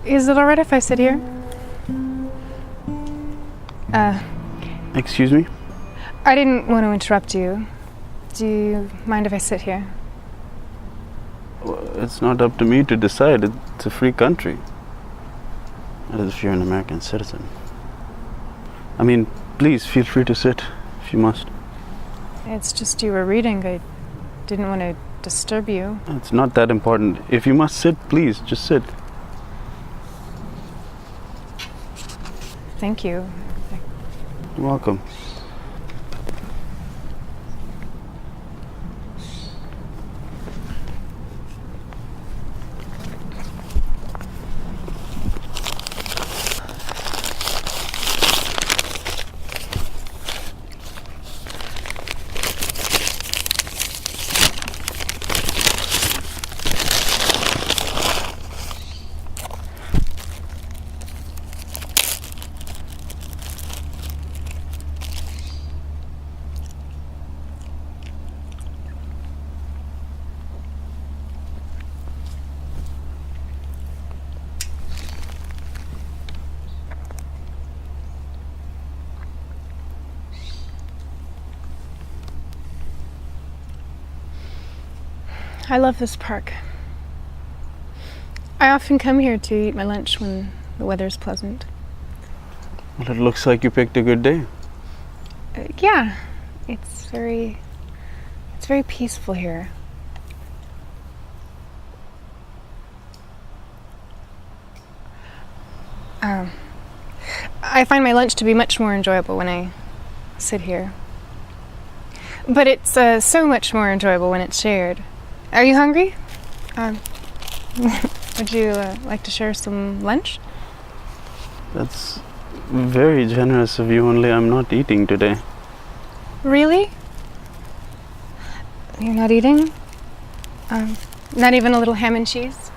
Is it alright if I sit here? Excuse me? I didn't want to interrupt you. Do you mind if I sit here? Well, it's not up to me to decide. It's a free country. That is if you're an American citizen. I mean, please feel free to sit if you must. It's just you were reading. I didn't want to disturb you. It's not that important. If you must sit, please, just sit. Thank you. You're welcome. I love this park. I often come here to eat my lunch when the weather's pleasant. Well, it looks like you picked a good day. Yeah, it's very peaceful here. I find my lunch to be much more enjoyable when I sit here. But it's so much more enjoyable when it's shared. Are you hungry? Would you like to share some lunch? That's very generous of you, only I'm not eating today. Really? You're not eating? Not even a little ham and cheese?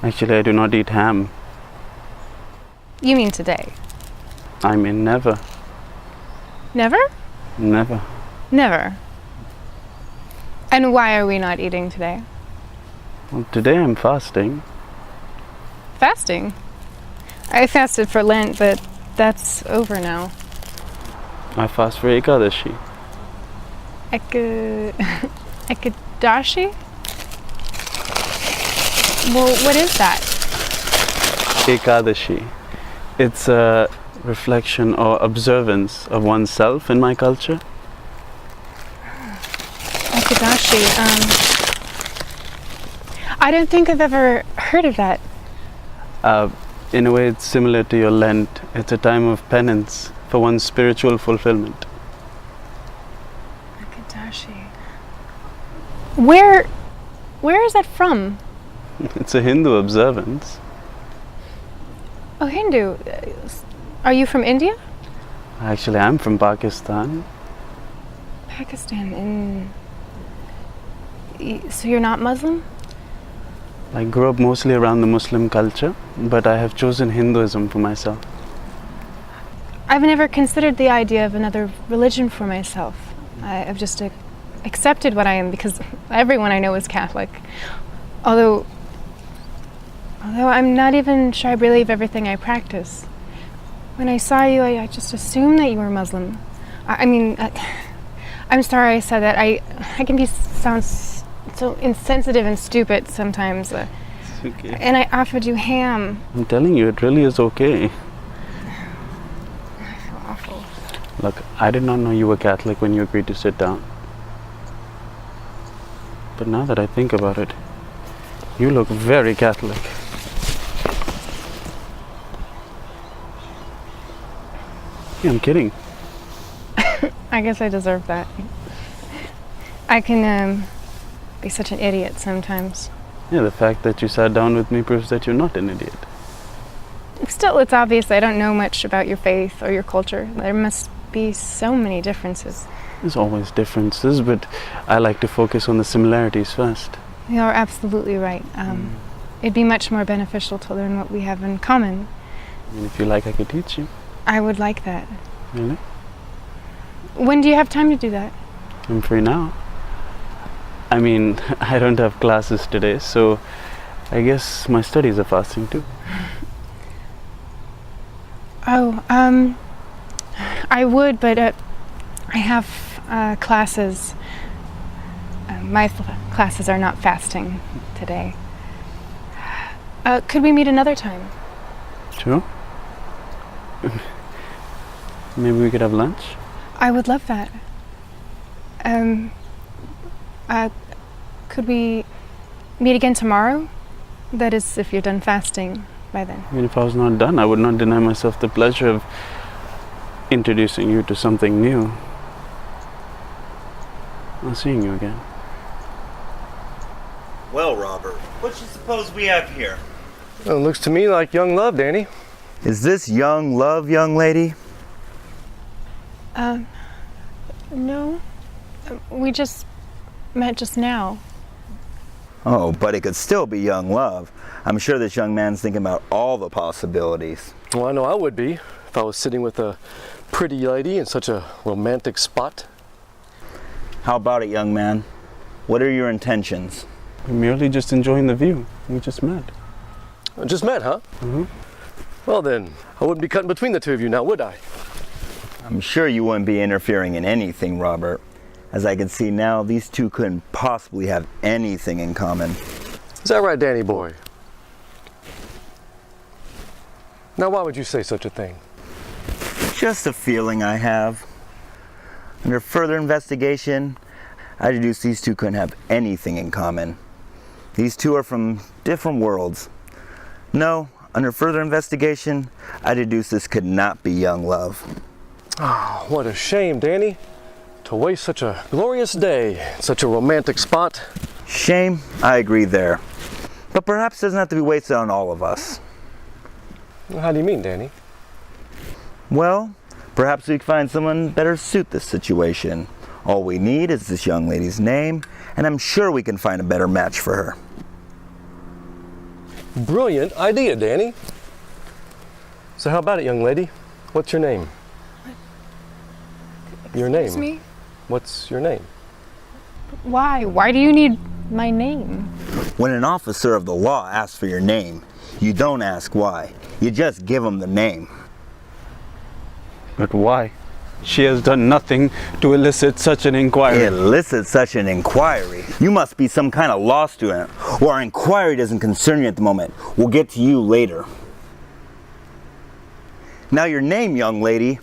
Actually, I do not eat ham. You mean today? I mean never. Never? Never. Never. And why are we not eating today? Well, today I'm fasting. Fasting? I fasted for Lent, but that's over now. I fast for Ekadashi. Ekadashi? Well, what is that? Ekadashi. It's a reflection or observance of oneself in my culture. Ekadashi, I don't think I've ever heard of that. In a way, it's similar to your Lent. It's a time of penance for one's spiritual fulfillment. Ekadashi. Where is that from? It's a Hindu observance. Oh, Hindu. Are you from India? Actually, I'm from Pakistan. Pakistan. So you're not Muslim? I grew up mostly around the Muslim culture, but I have chosen Hinduism for myself. I've never considered the idea of another religion for myself. I've just accepted what I am because everyone I know is Catholic. Although I'm not even sure I believe everything I practice. When I saw you, I just assumed that you were Muslim. I'm sorry I said that. I can sound so insensitive and stupid sometimes. It's okay. And I offered you ham. I'm telling you, it really is okay. I feel awful. Look, I did not know you were Catholic when you agreed to sit down. But now that I think about it, you look very Catholic. Yeah, I'm kidding. I guess I deserve that. I can be such an idiot sometimes. Yeah, the fact that you sat down with me proves that you're not an idiot. Still, it's obvious I don't know much about your faith or your culture. There must be so many differences. There's always differences, but I like to focus on the similarities first. You're absolutely right. It'd be much more beneficial to learn what we have in common. I mean, if you like, I could teach you. I would like that. Really? When do you have time to do that? I'm free now. I mean, I don't have classes today, so I guess my studies are fasting too. Oh, I would, but I have classes. My classes are not fasting today. Could we meet another time? Sure. Maybe we could have lunch? I would love that. Could we meet again tomorrow? That is, if you're done fasting by then. I mean, if I was not done, I would not deny myself the pleasure of introducing you to something new. I'll seeing you again. Well, Robert, what you suppose we have here? Well, it looks to me like young love, Danny. Is this young love, young lady? No. We just met just now. Oh, but it could still be young love. I'm sure this young man's thinking about all the possibilities. Well, I know I would be if I was sitting with a pretty lady in such a romantic spot. How about it, young man? What are your intentions? We're merely just enjoying the view. We just met. Just met, huh? Mm-hmm. Well then, I wouldn't be cutting between the two of you now, would I? I'm sure you wouldn't be interfering in anything, Robert. As I can see now, these two couldn't possibly have anything in common. Is that right, Danny boy? Now, why would you say such a thing? Just a feeling I have. Under further investigation, I deduced these two couldn't have anything in common. These two are from different worlds. No, under further investigation, I deduced this could not be young love. Oh, what a shame, Danny. To waste such a glorious day in such a romantic spot. Shame, I agree there. But perhaps it doesn't have to be wasted on all of us. How do you mean, Danny? Well, perhaps we can find someone better suit this situation. All we need is this young lady's name, and I'm sure we can find a better match for her. Brilliant idea, Danny. So how about it, young lady? What's your name? Your name. Excuse me? What's your name? Why? Why do you need my name? When an officer of the law asks for your name, you don't ask why. You just give them the name. But why? She has done nothing to elicit such an inquiry. Elicit such an inquiry? You must be some kind of law student, or our inquiry doesn't concern you at the moment. We'll get to you later. Now your name, young lady.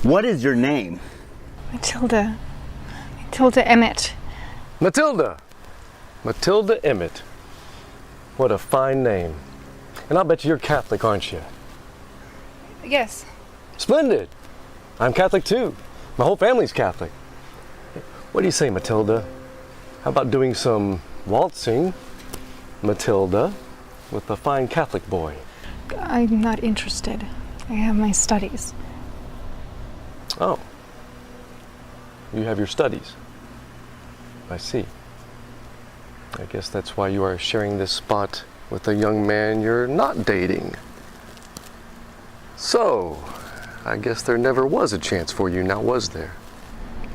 What is your name? Matilda. Matilda Emmett. Matilda. Matilda Emmett. What a fine name. And I'll bet you're Catholic, aren't you? Yes. Splendid. I'm Catholic too. My whole family's Catholic. What do you say, Matilda? How about doing some waltzing, Matilda, with a fine Catholic boy? I'm not interested. I have my studies. Oh. You have your studies. I see. I guess that's why you are sharing this spot with a young man you're not dating. So, I guess there never was a chance for you, now was there?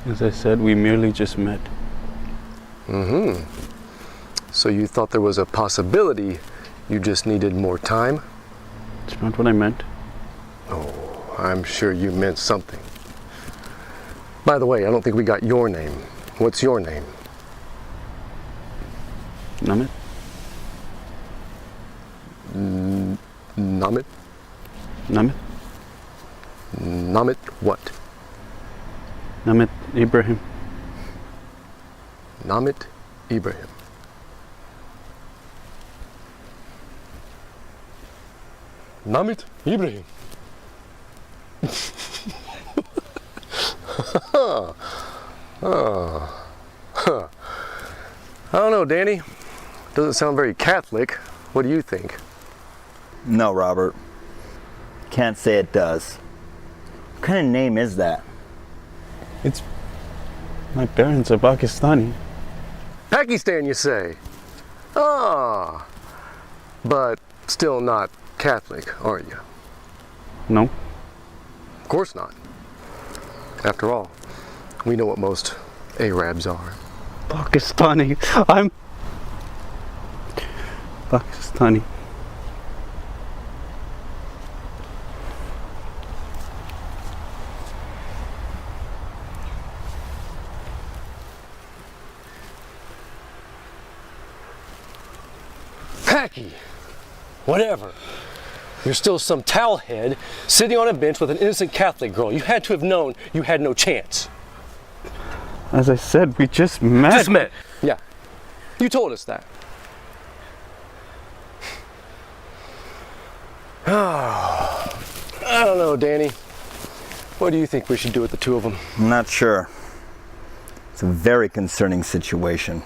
As I said, we merely just met. Mm-hmm. So you thought there was a possibility, you just needed more time? It's not what I meant. Oh, I'm sure you meant something. By the way, I don't think we got your name. What's your name? Namit? Namit? Namit? Namit what? Namit Ibrahim. Namit Ibrahim. Namit Ibrahim. I don't know, Danny. Doesn't sound very Catholic. What do you think? No, Robert. Can't say it does. What kind of name is that? It's... my parents are Pakistani. Pakistan, you say? Ah, but still not Catholic, are you? No. Of course not. After all, we know what most Arabs are. Pakistani. I'm... Pakistani. Packy! Whatever. You're still some towelhead sitting on a bench with an innocent Catholic girl. You had to have known you had no chance. As I said, we just met. Just met. Yeah. You told us that. Oh, I don't know, Danny. What do you think we should do with the two of them? I'm not sure. It's a very concerning situation.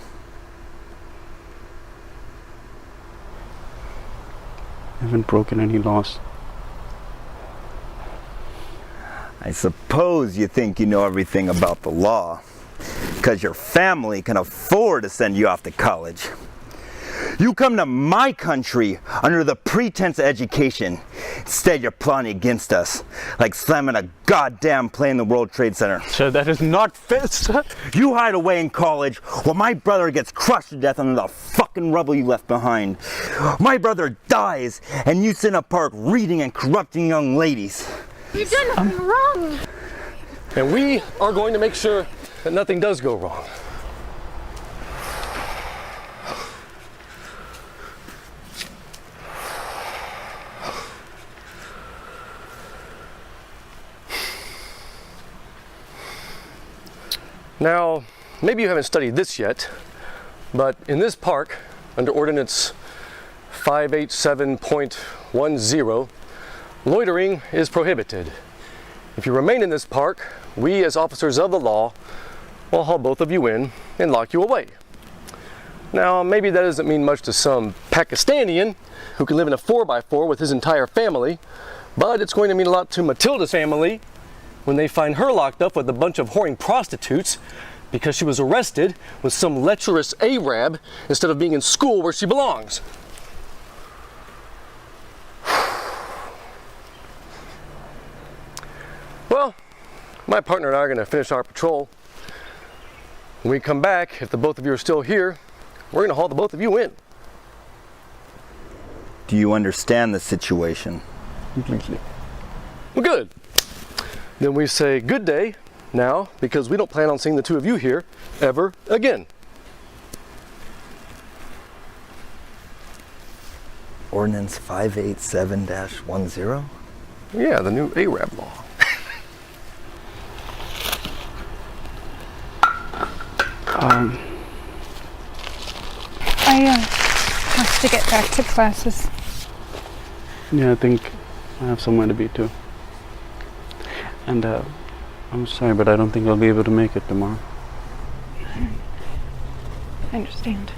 I haven't broken any laws. I suppose you think you know everything about the law, because your family can afford to send you off to college. You come to my country under the pretense of education. Instead, you're plotting against us, like slamming a goddamn plane in the World Trade Center. Sir, that is not fair, sir. You hide away in college while my brother gets crushed to death under the fucking rubble you left behind. My brother dies, and you sit in a park reading and corrupting young ladies. You've done nothing wrong. And we are going to make sure that nothing does go wrong. Now, maybe you haven't studied this yet, but in this park, under Ordinance 587.10, loitering is prohibited. If you remain in this park, we as officers of the law will haul both of you in and lock you away. Now, maybe that doesn't mean much to some Pakistani who can live in a 4x4 with his entire family, but it's going to mean a lot to Matilda's family when they find her locked up with a bunch of whoring prostitutes because she was arrested with some lecherous Arab instead of being in school where she belongs. Well, my partner and I are going to finish our patrol. When we come back, if the both of you are still here, we're going to haul the both of you in. Do you understand the situation? Completely. Well, good. Then we say good day now, because we don't plan on seeing the two of you here ever again. Ordinance 587-10? Yeah, the new Arab law. I have to get back to classes. Yeah, I think I have somewhere to be too. And I'm sorry, but I don't think I'll be able to make it tomorrow. I understand.